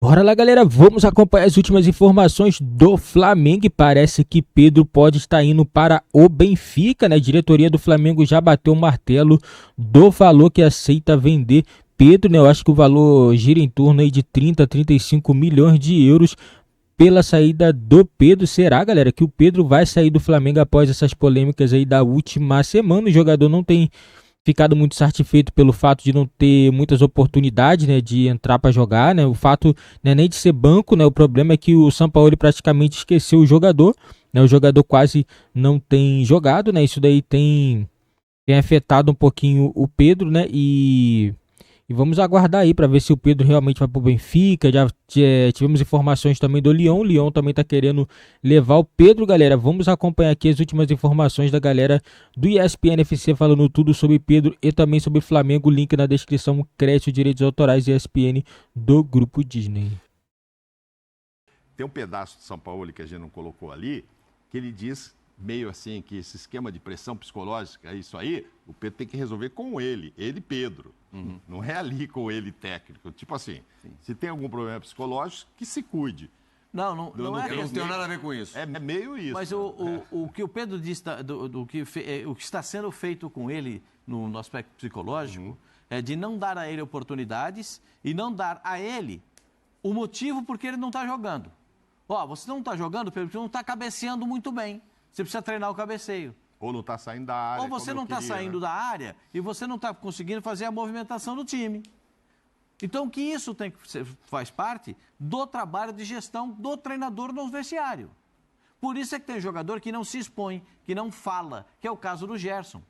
Bora lá, galera, vamos acompanhar as últimas informações do Flamengo e parece que Pedro pode estar indo para o Benfica, né? A diretoria do Flamengo já bateu o martelo do valor que aceita vender Pedro, né? Eu acho que o valor gira em torno aí de 30 a 35 milhões de euros pela saída do Pedro. Será, galera, que o Pedro vai sair do Flamengo após essas polêmicas aí da última semana? O jogador não tem ficado muito satisfeito pelo fato de não ter muitas oportunidades, né, de entrar para jogar, né? O fato não é nem de ser banco, né? O problema é que o Sampaoli praticamente esqueceu o jogador, né? O jogador quase não tem jogado, né? Isso daí tem afetado um pouquinho o Pedro, né? E vamos aguardar aí para ver se o Pedro realmente vai para o Benfica. Já tivemos informações também do Lyon. O Lyon também está querendo levar o Pedro, galera. Vamos acompanhar aqui as últimas informações da galera do ESPN FC falando tudo sobre Pedro e também sobre Flamengo. Link na descrição. Crédito, direitos autorais ESPN do Grupo Disney. Tem um pedaço de São Paulo que a gente não colocou ali, que ele diz meio assim que esse esquema de pressão psicológica, isso aí, o Pedro tem que resolver com ele, Pedro. Não é ali com ele técnico. Tipo assim, se tem algum problema psicológico, que se cuide. Não é. Eu não tenho nada a ver com isso. É meio isso. Mas o que o Pedro disse, o que está sendo feito com ele no aspecto psicológico é de não dar a ele oportunidades e não dar a ele o motivo porque ele não está jogando. Ó, você não está jogando, Pedro, porque não está cabeceando muito bem. Você precisa treinar o cabeceio. Ou não está saindo da área. Ou você não está saindo da área e você não está conseguindo fazer a movimentação do time. Então, que isso faz parte do trabalho de gestão do treinador no vestiário. Por isso é que tem jogador que não se expõe, que não fala, que é o caso do Gerson.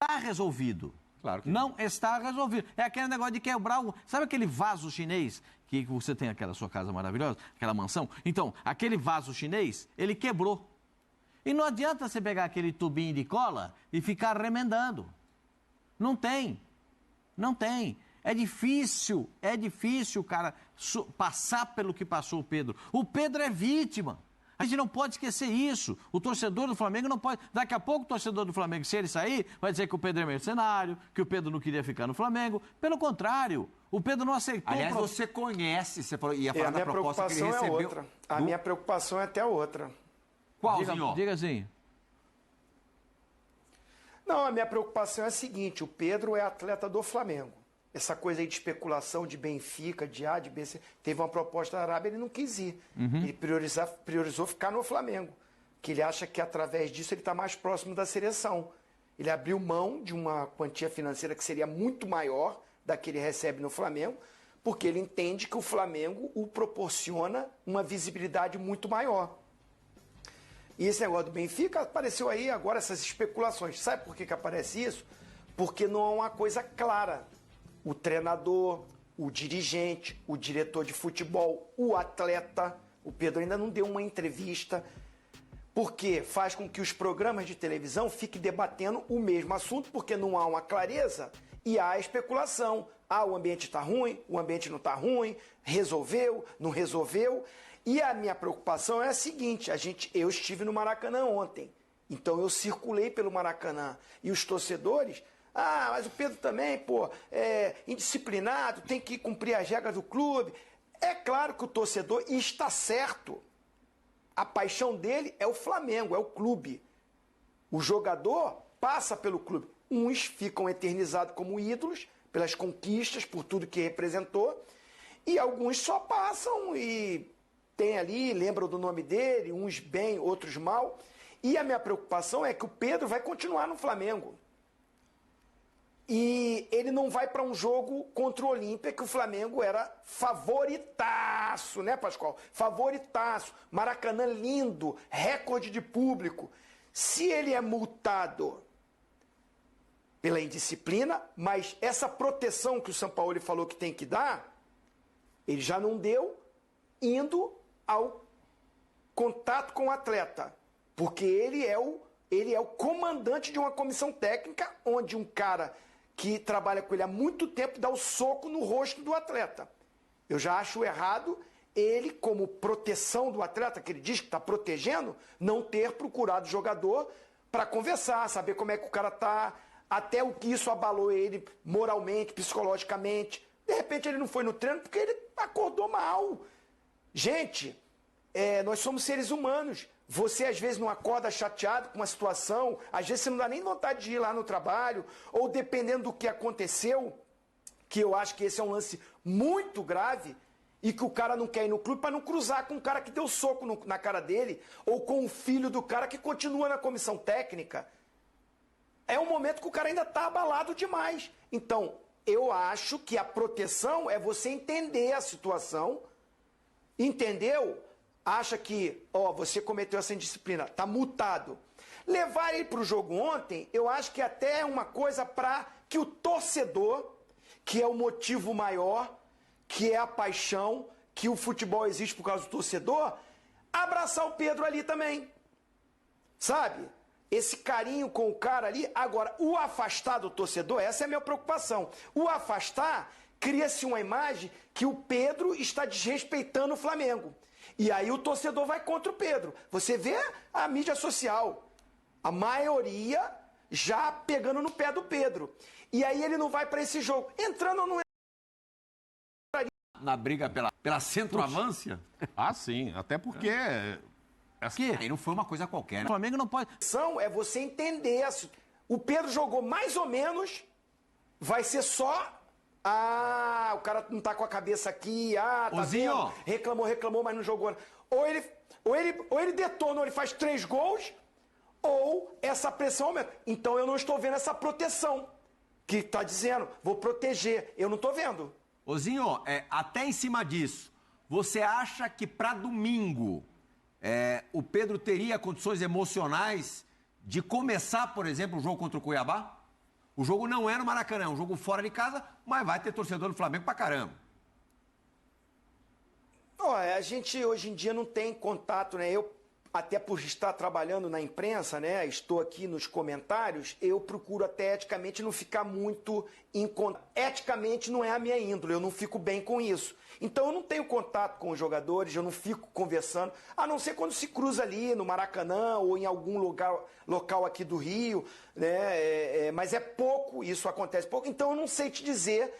Está resolvido. Claro que não está resolvido. É aquele negócio de quebrar o... Sabe aquele vaso chinês que você tem aquela sua casa maravilhosa, aquela mansão? Então, aquele vaso chinês, ele quebrou. E não adianta você pegar aquele tubinho de cola e ficar remendando. Não tem. Não tem. É difícil, cara, passar pelo que passou o Pedro. O Pedro é vítima. A gente não pode esquecer isso. O torcedor do Flamengo não pode... Daqui a pouco o torcedor do Flamengo, se ele sair, vai dizer que o Pedro é mercenário, que o Pedro não queria ficar no Flamengo. Pelo contrário, o Pedro não aceitou... Aliás, você conhece, você falou, ia falar da minha proposta que ele preocupação recebeu. é outra. A minha preocupação é até outra. Qual, senhor? Diga assim. Não, a minha preocupação é a seguinte, o Pedro é atleta do Flamengo. Essa coisa aí de especulação de Benfica, de A, de B, C, teve uma proposta da Arábia, ele não quis ir. Ele priorizou ficar no Flamengo, que ele acha que através disso ele está mais próximo da seleção. Ele abriu mão de uma quantia financeira que seria muito maior da que ele recebe no Flamengo, porque ele entende que o Flamengo o proporciona uma visibilidade muito maior. E esse negócio do Benfica, apareceu aí agora essas especulações. Sabe por que aparece isso? Porque não é uma coisa clara. O treinador, o dirigente, o diretor de futebol, o atleta, o Pedro ainda não deu uma entrevista, porque faz com que os programas de televisão fiquem debatendo o mesmo assunto, porque não há uma clareza e há especulação. Ah, o ambiente está ruim, o ambiente não está ruim, resolveu, não resolveu. E a minha preocupação é a seguinte, eu estive no Maracanã ontem, então eu circulei pelo Maracanã e os torcedores... Ah, mas o Pedro também, é indisciplinado, tem que cumprir as regras do clube. É claro que o torcedor, e está certo, a paixão dele é o Flamengo, é o clube. O jogador passa pelo clube. Uns ficam eternizados como ídolos, pelas conquistas, por tudo que representou, e alguns só passam e tem ali, lembram do nome dele, uns bem, outros mal. E a minha preocupação é que o Pedro vai continuar no Flamengo. E ele não vai para um jogo contra o Olímpia, que o Flamengo era favoritaço, né, Pascoal? Favoritaço. Maracanã lindo, recorde de público. Se ele é multado pela indisciplina, mas essa proteção que o Sampaoli falou que tem que dar, ele já não deu indo ao contato com o atleta. Porque ele é o comandante de uma comissão técnica, onde um cara... que trabalha com ele há muito tempo, dá o soco no rosto do atleta. Eu já acho errado ele, como proteção do atleta, que ele diz que está protegendo, não ter procurado o jogador para conversar, saber como é que o cara está, até o que isso abalou ele moralmente, psicologicamente. De repente ele não foi no treino porque ele acordou mal. Gente, nós somos seres humanos. Você às vezes não acorda chateado com uma situação, às vezes você não dá nem vontade de ir lá no trabalho, ou dependendo do que aconteceu, que eu acho que esse é um lance muito grave, e que o cara não quer ir no clube para não cruzar com o cara que deu soco na cara dele, ou com o filho do cara que continua na comissão técnica. É um momento que o cara ainda está abalado demais. Então, eu acho que a proteção é você entender a situação, entendeu? Acha que, você cometeu essa indisciplina, tá multado. Levar ele para o jogo ontem, eu acho que até é uma coisa para que o torcedor, que é o motivo maior, que é a paixão, que o futebol existe por causa do torcedor, abraçar o Pedro ali também. Sabe? Esse carinho com o cara ali. Agora, o afastar do torcedor, essa é a minha preocupação. O afastar, cria-se uma imagem que o Pedro está desrespeitando o Flamengo. E aí o torcedor vai contra o Pedro. Você vê a mídia social, a maioria já pegando no pé do Pedro. E aí ele não vai para esse jogo. Entrando ou não na briga pela centroavância? Ah, sim. Até porque... Aí não foi uma coisa qualquer, né? O Flamengo não pode... É você entender. O Pedro jogou mais ou menos, vai ser só... o cara não tá com a cabeça aqui, tá vendo? Reclamou, mas não jogou. Ou ele detona, ou ele faz 3 gols, ou essa pressão aumenta. Então eu não estou vendo essa proteção que tá dizendo, vou proteger. Eu não tô vendo. Ozinho, até em cima disso, você acha que para domingo o Pedro teria condições emocionais de começar, por exemplo, o jogo contra o Cuiabá? O jogo não é no Maracanã, é um jogo fora de casa, mas vai ter torcedor do Flamengo pra caramba. A gente hoje em dia não tem contato, né? Eu, até por estar trabalhando na imprensa, né? Estou aqui nos comentários, eu procuro até eticamente não ficar muito em contato. Eticamente não é a minha índole, eu não fico bem com isso. Então eu não tenho contato com os jogadores, eu não fico conversando, a não ser quando se cruza ali no Maracanã ou em algum local aqui do Rio, né? Mas é pouco, isso acontece pouco, então eu não sei te dizer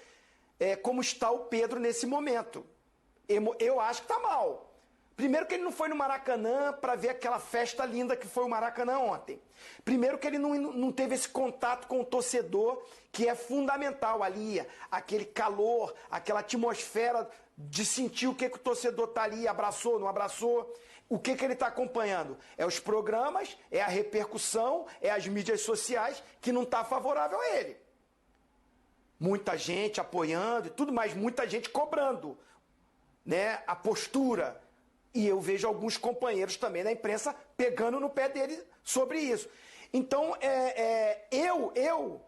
como está o Pedro nesse momento. Eu acho que está mal. Primeiro que ele não foi no Maracanã para ver aquela festa linda que foi o Maracanã ontem. Primeiro que ele não teve esse contato com o torcedor, que é fundamental ali, aquele calor, aquela atmosfera de sentir o que o torcedor está ali, abraçou, não abraçou. O que ele está acompanhando? É os programas, é a repercussão, é as mídias sociais, que não está favorável a ele. Muita gente apoiando e tudo mais, muita gente cobrando, né, a postura. E eu vejo alguns companheiros também da imprensa pegando no pé dele sobre isso. Então, eu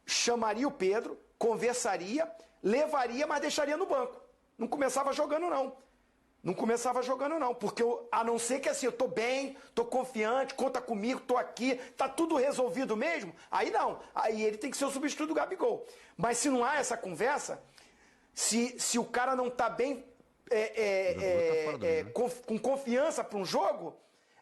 chamaria o Pedro, conversaria, levaria, mas deixaria no banco. Não começava jogando, não. Não começava jogando, não. Porque, a não ser que assim, eu tô bem, tô confiante, conta comigo, tô aqui, tá tudo resolvido mesmo, aí não. Aí ele tem que ser o substituto do Gabigol. Mas se não há essa conversa, se o cara não tá bem... com confiança para um jogo,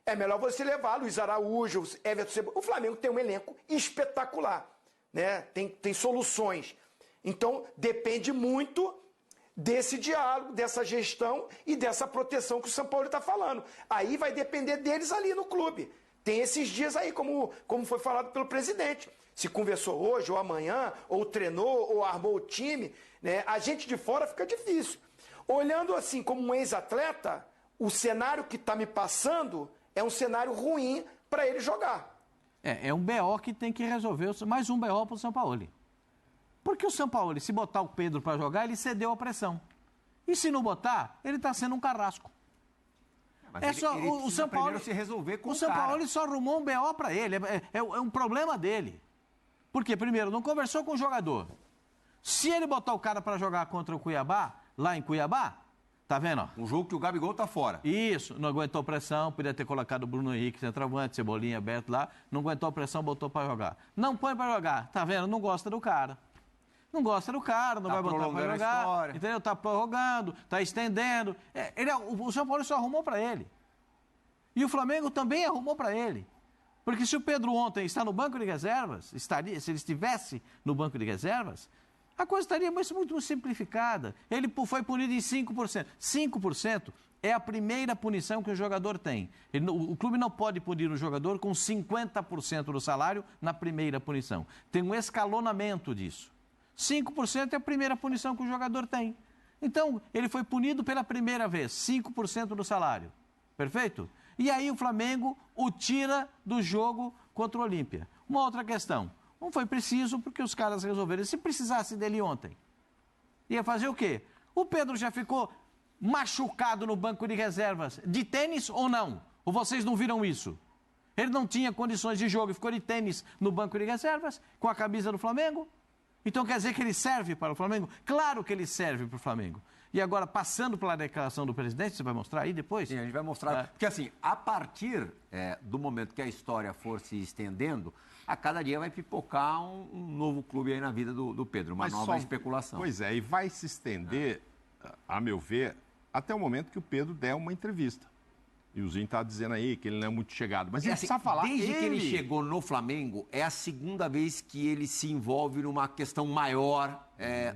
é melhor você levar Luiz Araújo, Everton Cebolinha. O Flamengo tem um elenco espetacular, né? Tem soluções. Então, depende muito desse diálogo, dessa gestão e dessa proteção que o São Paulo está falando. Aí vai depender deles ali no clube. Tem esses dias aí, como foi falado pelo presidente. Se conversou hoje, ou amanhã, ou treinou, ou armou o time, né? A gente de fora fica difícil. Olhando assim como um ex-atleta, o cenário que está me passando é um cenário ruim para ele jogar. É um BO que tem que resolver, mais um BO para o São Paulo. Porque o São Paulo, se botar o Pedro para jogar, ele cedeu a pressão. E se não botar, ele está sendo um carrasco. Mas o São Paulo se resolver com o São Paulo só arrumou um BO para ele, é um problema dele. Porque, primeiro, não conversou com o jogador. Se ele botar o cara para jogar contra o Cuiabá, lá em Cuiabá, tá vendo? Um jogo que o Gabigol tá fora. Isso, não aguentou pressão, podia ter colocado o Bruno Henrique, centroavante, Cebolinha, Beto lá, não aguentou pressão, botou para jogar. Não põe para jogar, tá vendo? Não gosta do cara. Não gosta do cara, não vai botar para jogar, entendeu? Tá prorrogando, tá estendendo. O São Paulo só arrumou para ele. E o Flamengo também arrumou para ele. Porque se o Pedro ontem está no banco de reservas, se ele estivesse no banco de reservas, A coisa estaria muito simplificada. Ele foi punido em 5%. 5% é a primeira punição que o jogador tem. O clube não pode punir o jogador com 50% do salário na primeira punição. Tem um escalonamento disso. 5% é a primeira punição que o jogador tem. Então, ele foi punido pela primeira vez, 5% do salário. Perfeito? E aí o Flamengo o tira do jogo contra o Olímpia. Uma outra questão. Não foi preciso porque os caras resolveram. Se precisasse dele ontem, ia fazer o quê? O Pedro já ficou machucado no banco de reservas, de tênis ou não? Ou vocês não viram isso? Ele não tinha condições de jogo e ficou de tênis no banco de reservas, com a camisa do Flamengo? Então quer dizer que ele serve para o Flamengo? Claro que ele serve para o Flamengo. E agora, passando pela declaração do presidente, você vai mostrar aí depois? Sim, a gente vai mostrar. Porque assim, a partir do momento que a história for se estendendo, a cada dia vai pipocar um novo clube aí na vida do Pedro, uma nova especulação. Pois é, e vai se estender, a meu ver, até o momento que o Pedro der uma entrevista. E o Zinho está dizendo aí que ele não é muito chegado. Mas ele precisa falar. Desde que ele chegou no Flamengo, é a segunda vez que ele se envolve numa questão maior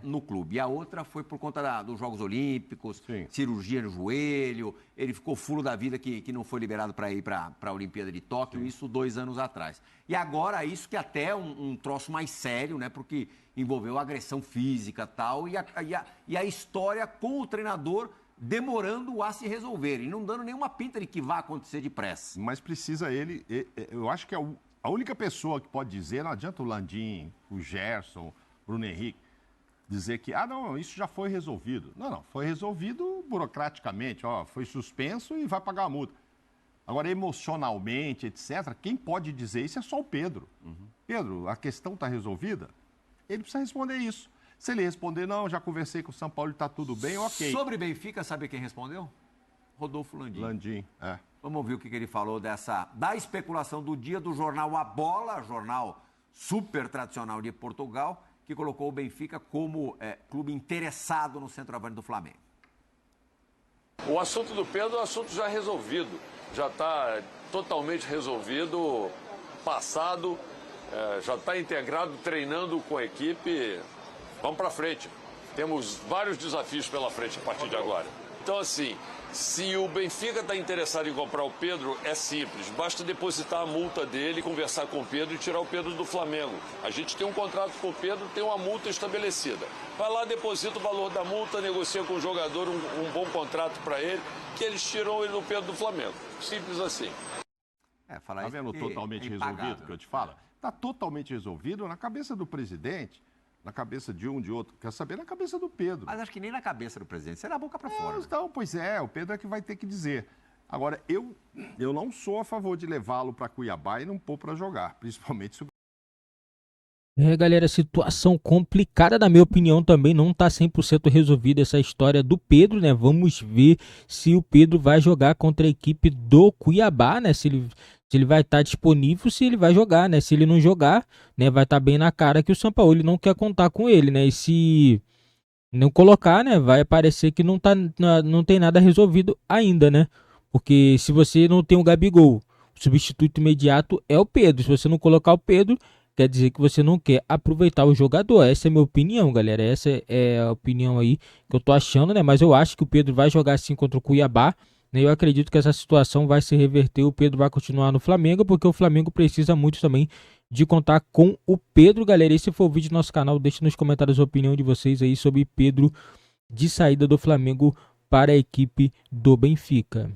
no clube. E a outra foi por conta dos Jogos Olímpicos, cirurgia no joelho. Ele ficou fulo da vida que não foi liberado para ir para a Olimpíada de Tóquio, isso 2 anos atrás. E agora, isso que até é um troço mais sério, né? Porque envolveu agressão física e tal. E a história com o treinador demorando a se resolver e não dando nenhuma pinta de que vai acontecer depressa. Mas precisa eu acho que a única pessoa que pode dizer, não adianta o Landim, o Gerson, o Bruno Henrique, dizer que, não, isso já foi resolvido. Não, foi resolvido burocraticamente, foi suspenso e vai pagar a multa. Agora, emocionalmente, etc., quem pode dizer isso é só o Pedro. Pedro, a questão está resolvida? Ele precisa responder isso. Se ele responder, não, já conversei com o São Paulo e está tudo bem, ok. Sobre Benfica, sabe quem respondeu? Rodolfo Landim. Landim, Vamos ouvir o que ele falou da especulação do dia do jornal A Bola, jornal super tradicional de Portugal, que colocou o Benfica como clube interessado no centroavante do Flamengo. O assunto do Pedro é um assunto já resolvido, já está totalmente resolvido, passado, já está integrado, treinando com a equipe. Vamos para frente. Temos vários desafios pela frente a partir de agora. Então, assim, se o Benfica está interessado em comprar o Pedro, é simples. Basta depositar a multa dele, conversar com o Pedro e tirar o Pedro do Flamengo. A gente tem um contrato com o Pedro, tem uma multa estabelecida. Vai lá, deposita o valor da multa, negocia com o jogador um bom contrato para ele, que eles tiram ele do Pedro do Flamengo. Simples assim. Tá vendo totalmente resolvido que eu te falo? Está totalmente resolvido na cabeça do presidente. Na cabeça de um, de outro. Quer saber na cabeça do Pedro. Mas acho que nem na cabeça do presidente. Será a boca para fora. Então, pois é. O Pedro é que vai ter que dizer. Agora, eu não sou a favor de levá-lo para Cuiabá e não pôr para jogar. Principalmente se o... Galera, situação complicada, na minha opinião, também não está 100% resolvida essa história do Pedro, né? Vamos ver se o Pedro vai jogar contra a equipe do Cuiabá, né? Se ele vai estar disponível, se ele vai jogar, né? Se ele não jogar, né, vai estar bem na cara que o São Paulo não quer contar com ele, né? E se não colocar, né, vai parecer que não tem nada resolvido ainda, né? Porque se você não tem o Gabigol, o substituto imediato é o Pedro. Se você não colocar o Pedro, quer dizer que você não quer aproveitar o jogador. Essa é a minha opinião, galera. Essa é a opinião aí que eu tô achando, né? Mas eu acho que o Pedro vai jogar sim contra o Cuiabá. Eu acredito que essa situação vai se reverter. O Pedro vai continuar no Flamengo, porque o Flamengo precisa muito também de contar com o Pedro, galera. Esse foi o vídeo do nosso canal. Deixe nos comentários a opinião de vocês aí sobre Pedro de saída do Flamengo para a equipe do Benfica.